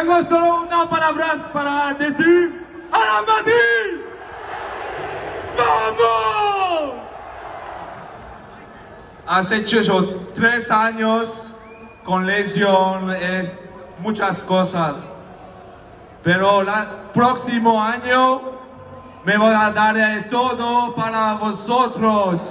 Tengo solo una palabra para decir. ¡Al Madrid! ¡Vamos! Has hecho 3 años con lesión, es muchas cosas. Pero el próximo año me voy a dar todo para vosotros.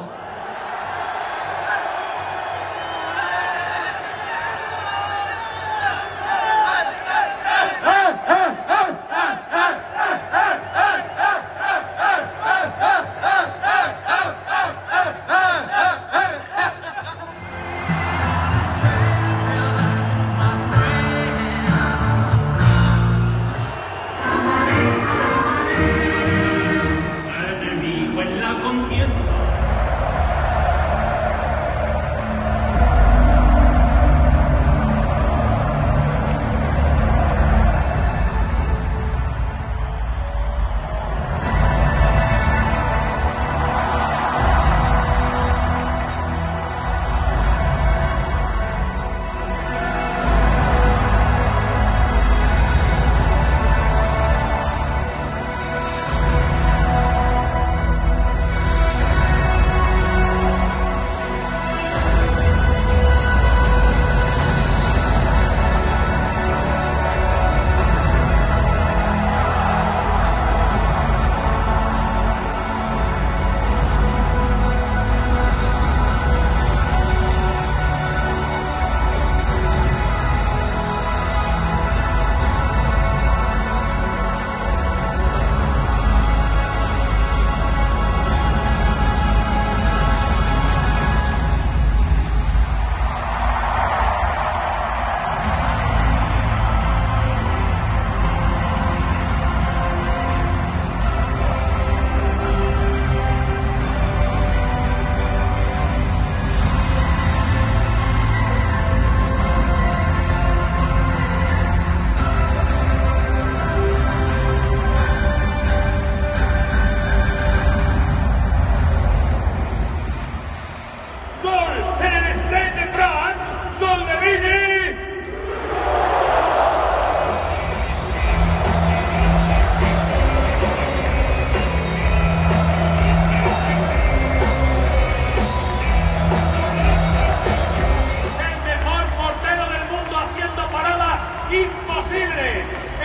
Imposible,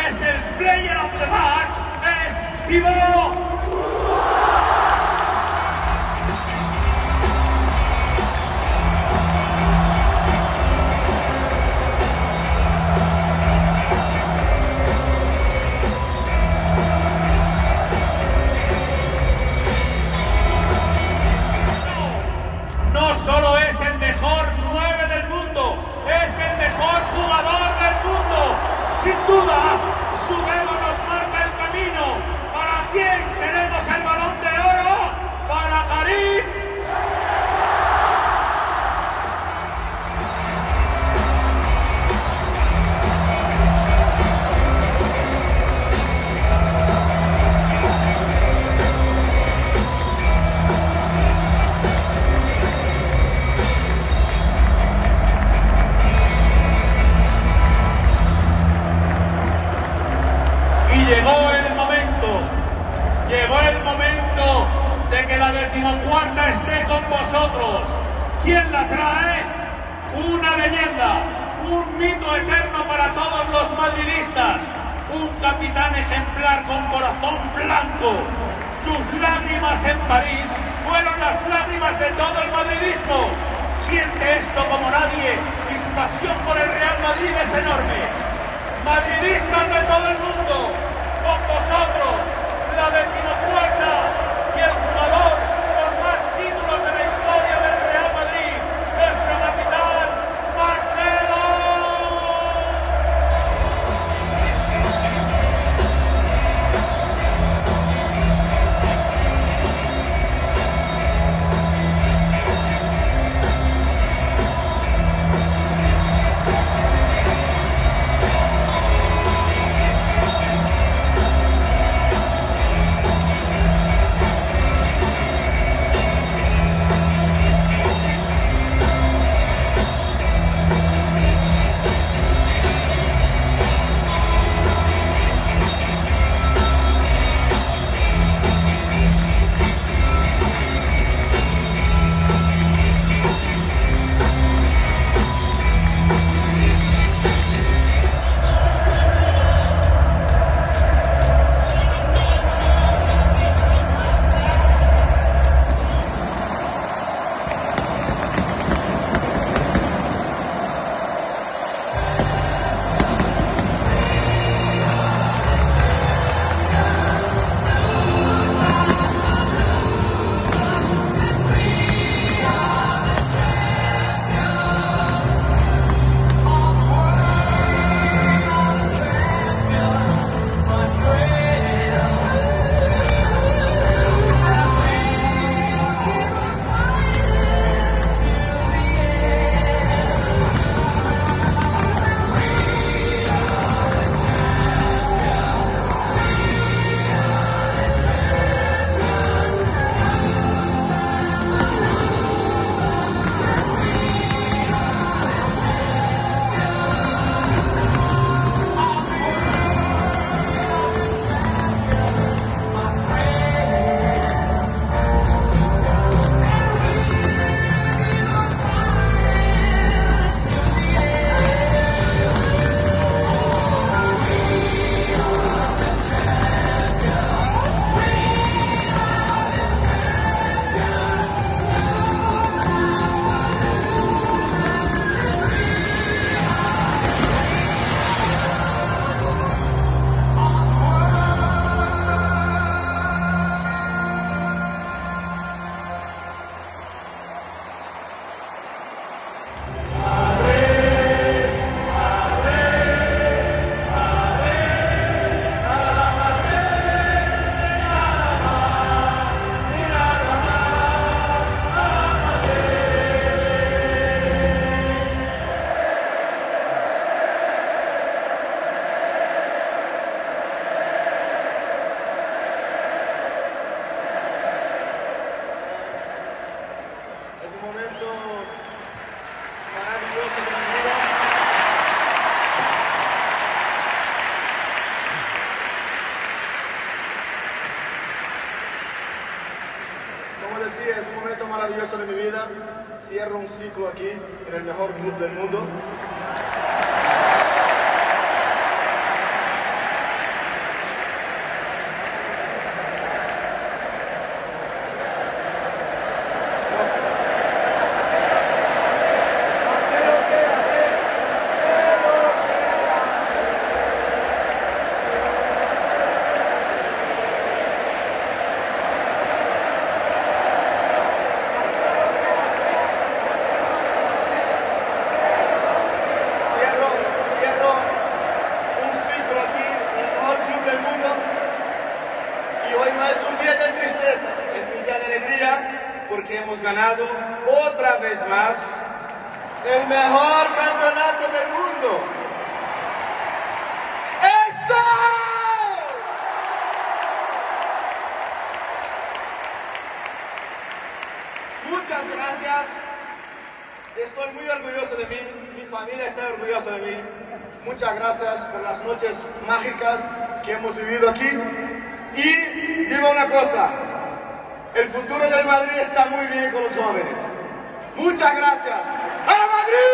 es el player of the match, es Thibaut. No solo es el mejor 9 del mundo, es el mejor jugador del mundo. Sin duda, su dedo nos marca el camino. ¿Para quién tenemos el Balón de Oro? Para Karim. Llegó el momento de que la 14ª esté con vosotros. ¿Quién la trae? Una leyenda, un mito eterno para todos los madridistas, un capitán ejemplar con corazón blanco. Sus lágrimas en París fueron las lágrimas de todo el madridismo. Siente esto como nadie y su pasión por el Real Madrid es enorme. Madridistas de todo el mundo, con vosotros, la 14ª y el jugador con más títulos de la historia del Real Madrid, nuestro capitán, Marcelo. como decía, es un momento maravilloso de mi vida. Cierro un ciclo aquí en el mejor club del mundo. Porque hemos ganado otra vez más el mejor campeonato del mundo. ¡Esto! Muchas gracias. Estoy muy orgulloso de mí. Mi familia está orgullosa de mí. Muchas gracias por las noches mágicas que hemos vivido aquí. Y digo una cosa. El futuro del Madrid está muy bien con los jóvenes. Muchas gracias. ¡A Madrid!